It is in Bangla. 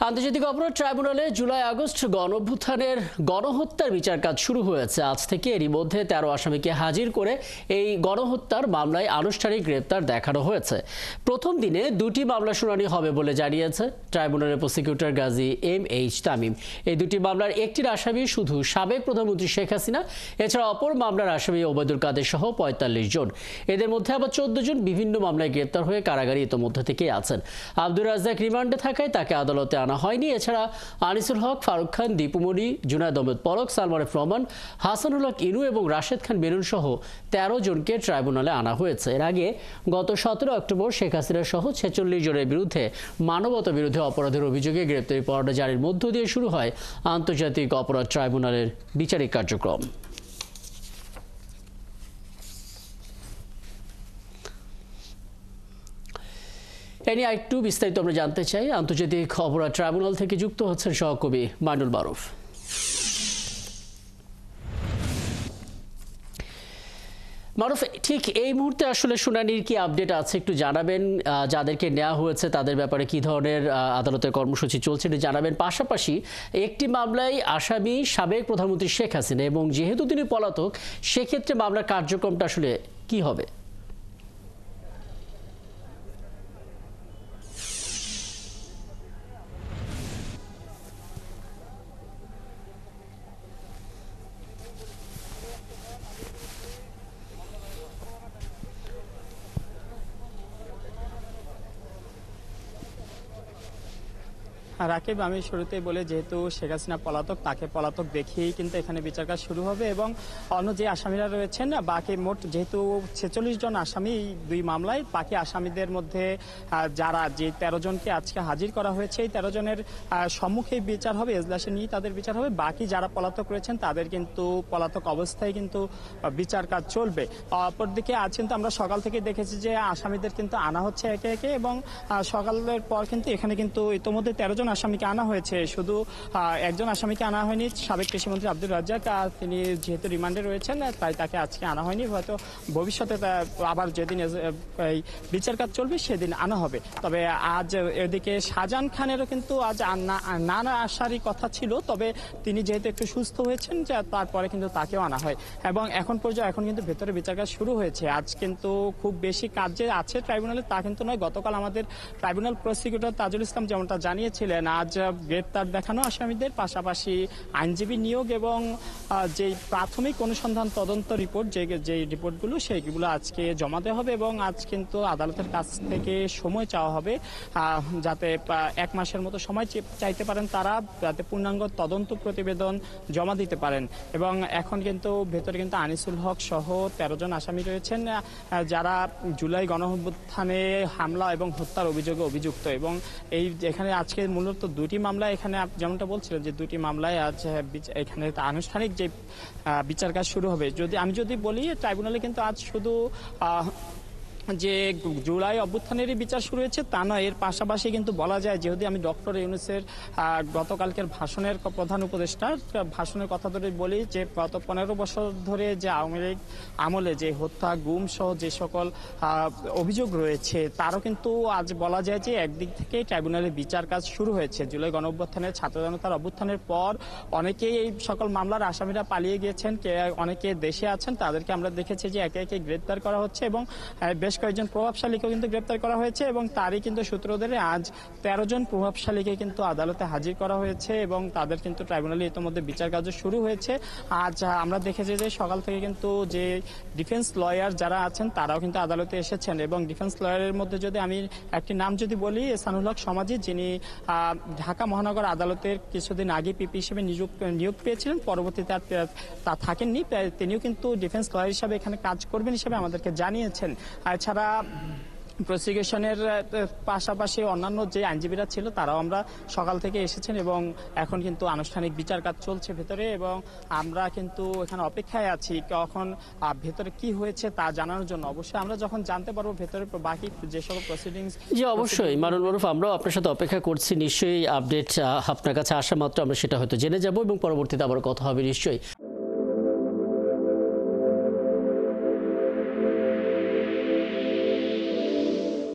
আন্তর্জাতিক অপরাধ ট্রাইব্যুনালে জুলাই আগস্ট গণঅভ্যুত্থানের গণহত্যার বিচার কাজ শুরু হয়েছে আজ থেকে। এরই মধ্যে 13 আসামিকে হাজির করে এই গণহত্যার মামলায় আনুষ্ঠানিক গ্রেপ্তার দেখানো হয়েছে। প্রথম দিনে 2টি মামলা শুনানি হবে বলে জানিয়েছে ট্রাইব্যুনালের প্রসিকিউটর গাজী MH তামিম। এই 2টি মামলার একটির আসামি শুধু সাবেক প্রধানমন্ত্রী শেখ হাসিনা, এছাড়া অপর মামলার আসামি ওবায়দুল কাদের সহ 45 জন। এদের মধ্যে আবার 14 জন বিভিন্ন মামলায় গ্রেপ্তার হয়ে কারাগারে ইতোমধ্যে থেকেই আছেন। আব্দুর রাজ্জাক রিমান্ডে থাকায় তাকে আদালতে আনা হয়নি। এছাড়া আনিসুল হক, ফারুক খান, দীপুমণি, জুনায়েদ আহমেদ পলক, সালমান এফ রহমান, হাসানুল হক ইনু এবং রাশেদ খান বেরুন সহ 13 জনকে ট্রাইব্যুনালে আনা হয়েছে। এর আগে গত 17 অক্টোবর শেখ হাসিনা সহ 46 জনের বিরুদ্ধে মানবতা বিরোধী অপরাধের অভিযোগে গ্রেপ্তারি পরোয়ানা জারির মধ্য দিয়ে শুরু হয় আন্তর্জাতিক অপরাধ ট্রাইব্যুনালের বিচারিক কার্যক্রম। এ নিয়ে একটু বিস্তারিত আমরা জানতে চাই। আন্তর্জাতিক অপরাধ ট্রাইব্যুনাল থেকে যুক্ত হচ্ছেন সহকবি মাইনুল মারুফ। মারুফ, ঠিক এই মুহূর্তে আসলে শুনানির কি আপডেট আছে একটু জানাবেন? যাদেরকে নেওয়া হয়েছে তাদের ব্যাপারে কি ধরনের আদালতের কর্মসূচি চলছে এটা জানাবেন। পাশাপাশি একটি মামলায় আসামি সাবেক প্রধানমন্ত্রী শেখ হাসিনা এবং যেহেতু তিনি পলাতক, সেক্ষেত্রে মামলার কার্যক্রমটা আসলে কি হবে? রাকিব, আমি শুরুতেই বলে যেহেতু শেখ হাসিনা পলাতক, তাকে পলাতক দেখিয়েই কিন্তু এখানে বিচার কাজ শুরু হবে এবং অন্য যে আসামিরা রয়েছেন বাকি মোট যেহেতু 46 জন আসামি এই 2 মামলায়, বাকি আসামিদের মধ্যে যারা যে 13 জনকে আজকে হাজির করা হয়েছে এই 13 জনের সম্মুখে বিচার হবে, এজলাসে নিয়ে তাদের বিচার হবে। বাকি যারা পলাতক রয়েছেন তাদের কিন্তু পলাতক অবস্থায় কিন্তু বিচার কাজ চলবে। অপরদিকে আজ কিন্তু আমরা সকাল থেকে দেখেছি যে আসামিদের কিন্তু আনা হচ্ছে একে একে এবং সকালের পর কিন্তু এখানে কিন্তু ইতোমধ্যে 13 জন আসামিকে আনা হয়েছে। শুধু একজন আসামিকে আনা হয়নি, সাবেক কৃষিমন্ত্রী আব্দুর রাজ্জাক, তিনি যেহেতু রিমান্ডে রয়েছেন তাই তাকে আজকে আনা হয়নি। হয়তো ভবিষ্যতে আবার যেদিন এই বিচার কাজ চলবে সেদিন আনা হবে। তবে আজ এদিকে শাহজাহান খানেরও কিন্তু আজ না আসারই কথা ছিল, তবে তিনি যেহেতু একটু সুস্থ হয়েছেন তারপরে কিন্তু তাকেও আনা হয় এবং এখন কিন্তু ভেতরে বিচার কাজ শুরু হয়েছে। আজ কিন্তু খুব বেশি কাজ যে আছে ট্রাইব্যুনালে তা কিন্তু নয়। গতকাল আমাদের ট্রাইব্যুনাল প্রসিকিউটর তাজুল ইসলাম যেমনটা জানিয়েছিলেন, আজ গ্রেপ্তার দেখানো আসামিদের পাশাপাশি আইনজীবী নিয়োগ এবং যে প্রাথমিক অনুসন্ধান তদন্ত রিপোর্ট যে রিপোর্টগুলো সেইগুলো আজকে জমা দেওয়া হবে এবং আজ কিন্তু আদালতের কাছ থেকে সময় চাওয়া হবে যাতে 1 মাসের মতো সময় চাইতে পারেন তারা, যাতে পূর্ণাঙ্গ তদন্ত প্রতিবেদন জমা দিতে পারেন। এবং এখন কিন্তু ভেতরে কিন্তু আনিসুল হক সহ 13 জন আসামি রয়েছেন যারা জুলাই গণঅভ্যুত্থানে হামলা এবং হত্যার অভিযোগে অভিযুক্ত এবং এখানে আজকে মূলত 2টি মামলা, এখানে যেমনটা বলছিলেন যে 2টি মামলায় আজ এখানে আনুষ্ঠানিক যে বিচার কাজ শুরু হবে। আমি যদি বলি ট্রাইব্যুনালে কিন্তু আজ শুধু যে জুলাই অভ্যুত্থানেরই বিচার শুরু হয়েছে তা নয়, এর পাশাপাশি কিন্তু বলা যায় যেহেতু আমি ডক্টর ইউনূসের গতকালকের ভাষণের প্রধান উপদেষ্টার ভাষণের কথা ধরে বলি যে গত 15 বছর ধরে যে আওয়ামী লীগ আমলে যে হত্যা, গুম সহ যে সকল অভিযোগ রয়েছে তারও কিন্তু আজ বলা যায় যে একদিক থেকে ট্রাইব্যুনালে বিচার কাজ শুরু হয়েছে। জুলাই গণঅভ্যুত্থানের ছাত্র জনতার অভ্যুত্থানের পর অনেকেই এই সকল মামলার আসামিরা পালিয়ে গিয়েছেন, অনেকে দেশে আছেন, তাদেরকে আমরা দেখেছি যে একে একে গ্রেপ্তার করা হচ্ছে এবং বেশ কয়েকজন প্রভাবশালীকেও কিন্তু গ্রেপ্তার করা হয়েছে এবং তারই কিন্তু সূত্র ধরে আজ 13 জন প্রভাবশালীকে কিন্তু আদালতে হাজির করা হয়েছে এবং তাদের কিন্তু ট্রাইব্যুনালে ইতিমধ্যে বিচার কাজ শুরু হয়েছে। আজ আমরা দেখেছি যে সকাল থেকে কিন্তু যে ডিফেন্স লয়ার যারা আছেন তারাও কিন্তু আদালতে এসেছেন এবং ডিফেন্স লয়ারের মধ্যে যদি আমি একটি নাম যদি বলি, এহসানুল হক সমাজি, যিনি ঢাকা মহানগর আদালতের কিছুদিন আগে পিপি হিসেবে নিয়োগ পেয়েছিলেন, পরবর্তীতে তা থাকেননি, তিনিও কিন্তু ডিফেন্স লয়ার হিসাবে এখানে কাজ করবেন হিসেবে আমাদেরকে জানিয়েছেন। এছাড়া প্রসিকিউশনের পাশাপাশি অন্যান্য যে আইনজীবীরা ছিল তারাও আমরা সকাল থেকে এসেছেন এবং এখন কিন্তু আনুষ্ঠানিক বিচার কাজ চলছে ভেতরে এবং আমরা কিন্তু এখানে অপেক্ষায় আছি কখন ভেতরে কি হয়েছে তা জানানোর জন্য। অবশ্যই আমরা যখন জানতে পারবো ভেতরে বাকি যে সকল প্রসিডিংস। জি অবশ্যই মাইনুল মারুফ, আমরাও আপনার সাথে অপেক্ষা করছি। নিশ্চয়ই আপডেট আপনার কাছে আসা মাত্র আমরা সেটা হয়তো জেনে যাব এবং পরবর্তীতে আবার কথা হবে নিশ্চয়ই।